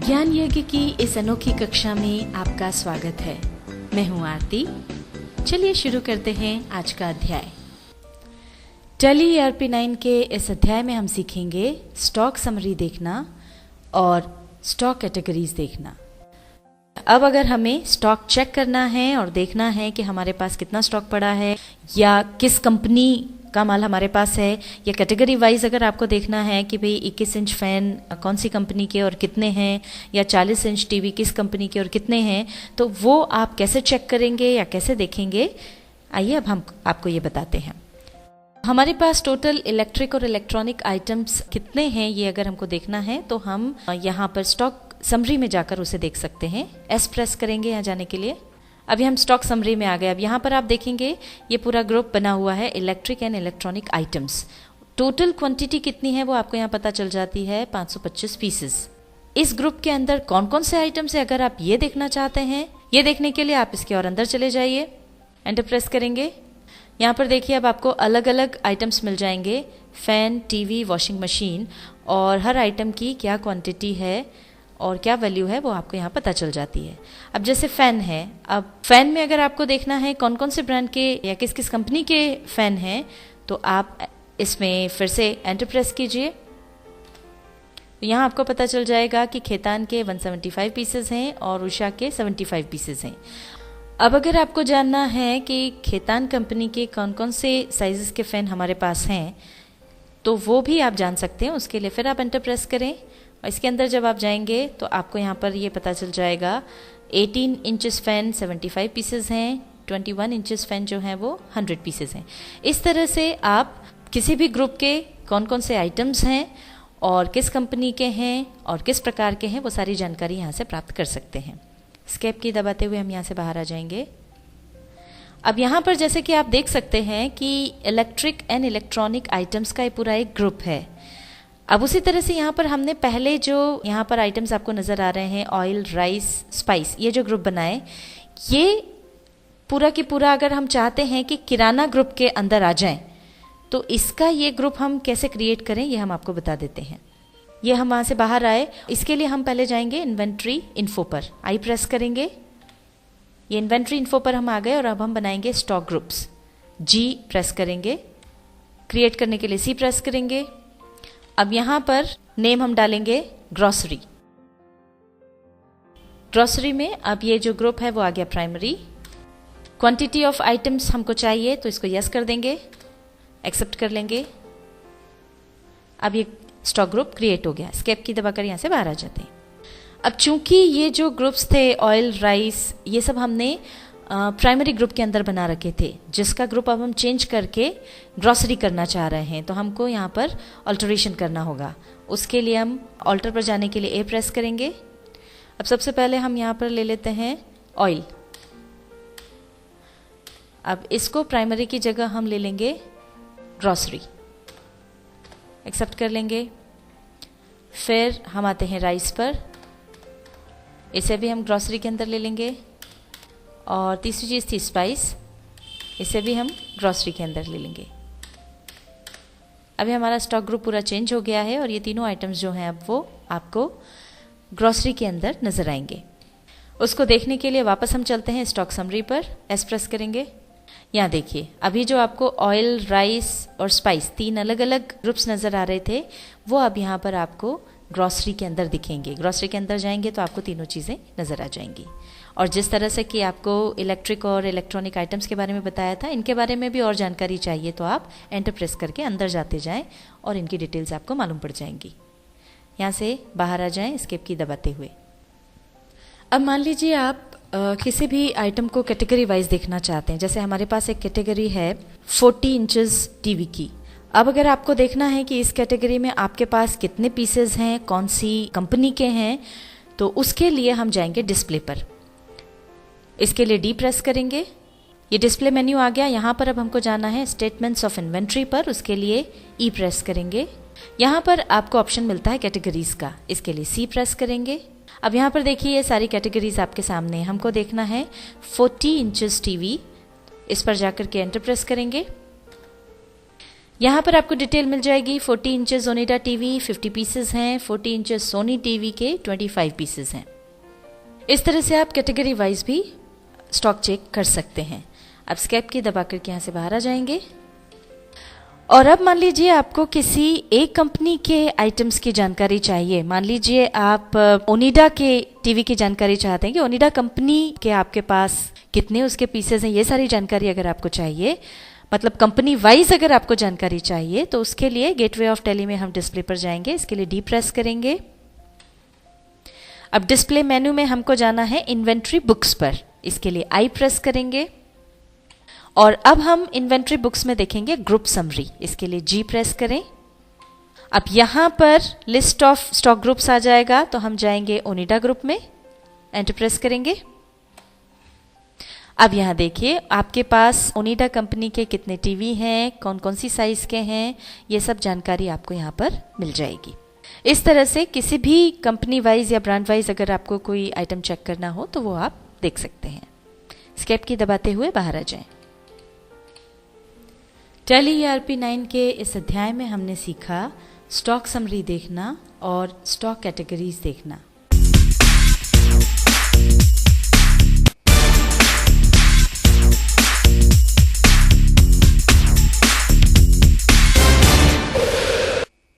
ज्ञान यज्ञ की इस अनोखी कक्षा में आपका स्वागत है। मैं हूं आरती। चलिए शुरू करते हैं आज का अध्याय। टैली ERP9 के इस अध्याय में हम सीखेंगे स्टॉक समरी देखना और स्टॉक कैटेगरीज देखना। अब अगर हमें स्टॉक चेक करना है और देखना है कि हमारे पास कितना स्टॉक पड़ा है या किस कंपनी का माल हमारे पास है, या कैटेगरी वाइज अगर आपको देखना है कि भाई 21 इंच फ़ैन कौन सी कंपनी के और कितने हैं, या 40 इंच टीवी किस कंपनी के और कितने हैं, तो वो आप कैसे चेक करेंगे या कैसे देखेंगे, आइए अब हम आपको ये बताते हैं। हमारे पास टोटल इलेक्ट्रिक और इलेक्ट्रॉनिक आइटम्स कितने हैं ये अगर हमको देखना है तो हम यहाँ पर स्टॉक समरी में जाकर उसे देख सकते हैं। एस प्रेस करेंगे यहाँ जाने के लिए। अभी हम स्टॉक समरी में आ गए। अब यहाँ पर आप देखेंगे ये पूरा ग्रुप बना हुआ है electric and electronic items. Total quantity कितनी है वो आपको यहाँ पता चल जाती है, 525 पीसेस। इस ग्रुप के अंदर कौन कौन से आइटम्स है अगर आप ये देखना चाहते हैं, ये देखने के लिए आप इसके और अंदर चले जाइए, एंटर प्रेस करेंगे। यहाँ पर देखिए अब आपको अलग अलग आइटम्स मिल जाएंगे, फैन, टीवी, वॉशिंग मशीन, और हर आइटम की क्या क्वांटिटी है और क्या वैल्यू है वो आपको यहाँ पता चल जाती है। अब जैसे फ़ैन है, अब फ़ैन में अगर आपको देखना है कौन कौन से ब्रांड के या किस किस कंपनी के फ़ैन हैं तो आप इसमें फिर से एंटर प्रेस कीजिए। यहाँ आपको पता चल जाएगा कि खेतान के 175 पीसेस हैं और उषा के 75 पीसेस हैं। अब अगर आपको जानना है कि खेतान कंपनी के कौन कौन से साइज़ के फ़ैन हमारे पास हैं तो वो भी आप जान सकते हैं। उसके लिए फिर आप एंटर प्रेस करें और इसके अंदर जब आप जाएंगे तो आपको यहाँ पर ये पता चल जाएगा 18 इंचेस फ़ैन 75 पीसेस हैं, 21 इंचेस फ़ैन जो हैं वो 100 पीसेस हैं। इस तरह से आप किसी भी ग्रुप के कौन कौन से आइटम्स हैं और किस कंपनी के हैं और किस प्रकार के हैं वो सारी जानकारी यहाँ से प्राप्त कर सकते हैं। एस्केप की दबाते हुए हम यहाँ से बाहर आ जाएंगे। अब यहाँ पर जैसे कि आप देख सकते हैं कि इलेक्ट्रिक एंड इलेक्ट्रॉनिक आइटम्स का ये पूरा एक ग्रुप है। अब उसी तरह से यहाँ पर हमने पहले जो यहाँ पर आइटम्स आपको नज़र आ रहे हैं, ऑयल, राइस, स्पाइस, ये जो ग्रुप बनाए, ये पूरा की पूरा अगर हम चाहते हैं कि किराना ग्रुप के अंदर आ जाएं तो इसका ये ग्रुप हम कैसे क्रिएट करें ये हम आपको बता देते हैं। ये हम वहाँ से बाहर आए, इसके लिए हम पहले जाएंगे इन्वेंट्री इन्फो पर, आई प्रेस करेंगे। ये इन्वेंट्री इन्फो पर हम आ गए और अब हम बनाएंगे स्टॉक ग्रुप्स। जी प्रेस करेंगे, क्रिएट करने के लिए सी प्रेस करेंगे। अब यहाँ पर नेम हम डालेंगे ग्रॉसरी। ग्रॉसरी में अब ये जो ग्रुप है वो आ गया प्राइमरी। क्वांटिटी ऑफ आइटम्स हमको चाहिए तो इसको यस कर देंगे, एक्सेप्ट कर लेंगे। अब ये स्टॉक ग्रुप क्रिएट हो गया। एस्केप की दबाकर यहाँ से बाहर आ जाते हैं। अब चूंकि ये जो ग्रुप्स थे ऑयल, राइस, ये सब हमने प्राइमरी ग्रुप के अंदर बना रखे थे, जिसका ग्रुप अब हम चेंज करके ग्रॉसरी करना चाह रहे हैं तो हमको यहाँ पर अल्टरेशन करना होगा। उसके लिए हम ऑल्टर पर जाने के लिए ए प्रेस करेंगे। अब सबसे पहले हम यहाँ पर ले लेते हैं ऑयल। अब इसको प्राइमरी की जगह हम ले लेंगे ग्रॉसरी, एक्सेप्ट कर लेंगे। फिर हम आते हैं राइस पर, इसे भी हम ग्रॉसरी के अंदर ले लेंगे। और तीसरी चीज़ थी स्पाइस, इसे भी हम ग्रॉसरी के अंदर ले लेंगे। अभी हमारा स्टॉक ग्रुप पूरा चेंज हो गया है और ये तीनों आइटम्स जो हैं अब वो आपको ग्रॉसरी के अंदर नज़र आएंगे। उसको देखने के लिए वापस हम चलते हैं स्टॉक समरी पर, एस प्रेस करेंगे। यहाँ देखिए अभी जो आपको ऑयल, राइस और स्पाइस तीन अलग अलग ग्रुप्स नज़र आ रहे थे वो अब यहाँ पर आपको ग्रॉसरी के अंदर दिखेंगे। ग्रॉसरी के अंदर जाएंगे तो आपको तीनों चीज़ें नज़र आ जाएंगी। और जिस तरह से कि आपको इलेक्ट्रिक और इलेक्ट्रॉनिक आइटम्स के बारे में बताया था, इनके बारे में भी और जानकारी चाहिए तो आप एंटर प्रेस करके अंदर जाते जाएं और इनकी डिटेल्स आपको मालूम पड़ जाएंगी। यहाँ से बाहर आ जाएं एस्केप की दबाते हुए। अब मान लीजिए आप किसी भी आइटम को कैटेगरी वाइज देखना चाहते हैं। जैसे हमारे पास एक कैटेगरी है 40 इंचेस टीवी की। अब अगर आपको देखना है कि इस कैटेगरी में आपके पास कितने पीसेस हैं, कौन सी कंपनी के हैं, तो उसके लिए हम जाएंगे डिस्प्ले पर। इसके लिए डी प्रेस करेंगे। ये डिस्प्ले मेन्यू आ गया। यहाँ पर अब हमको जाना है स्टेटमेंट्स ऑफ इन्वेंट्री पर, उसके लिए ई प्रेस करेंगे। यहाँ पर आपको ऑप्शन मिलता है कैटेगरीज का, इसके लिए सी प्रेस करेंगे। अब यहाँ पर देखिए ये सारी कैटेगरीज आपके सामने। हमको देखना है 40 इंचेस टीवी, इस पर जाकर के एंटर प्रेस करेंगे। यहाँ पर आपको डिटेल मिल जाएगी। 40 इंचेस ओनिडा टीवी 50 पीसेस हैं, 40 इंचेस सोनी टीवी के 25 पीसेस हैं। इस तरह से आप कैटेगरी वाइज भी स्टॉक चेक कर सकते हैं। अब स्केप की दबा करके यहाँ से बाहर आ जाएंगे और अब मान लीजिए आपको किसी एक कंपनी के आइटम्स की जानकारी चाहिए। मान लीजिए आप ओनिडा के टीवी की जानकारी चाहते हैं कि ओनिडा कंपनी के आपके पास कितने उसके पीसेस हैं, ये सारी जानकारी अगर आपको चाहिए, मतलब कंपनी वाइज अगर आपको जानकारी चाहिए, तो उसके लिए गेटवे ऑफ टेली में हम डिस्प्ले पर जाएंगे। इसके लिए डी प्रेस करेंगे। अब डिस्प्ले मेनू में हमको जाना है इन्वेंट्री बुक्स पर। इसके लिए आई प्रेस करेंगे और अब हम इन्वेंट्री बुक्स में देखेंगे ग्रुप समरी। इसके लिए जी प्रेस करें। अब यहां पर लिस्ट ऑफ स्टॉक ग्रुप्स आ जाएगा, तो हम जाएंगे ओनिडा ग्रुप में, एंटर प्रेस करेंगे। अब यहां देखिए आपके पास ओनिडा कंपनी के कितने टीवी हैं, कौन कौन सी साइज के हैं, ये सब जानकारी आपको यहां पर मिल जाएगी। इस तरह से किसी भी कंपनी वाइज या ब्रांड वाइज अगर आपको कोई आइटम चेक करना हो तो वो आप देख सकते हैं। स्केप की दबाते हुए बाहर आ जाएं। टैली ERP9 के इस अध्याय में हमने सीखा स्टॉक समरी देखना और स्टॉक कैटेगरीज देखना।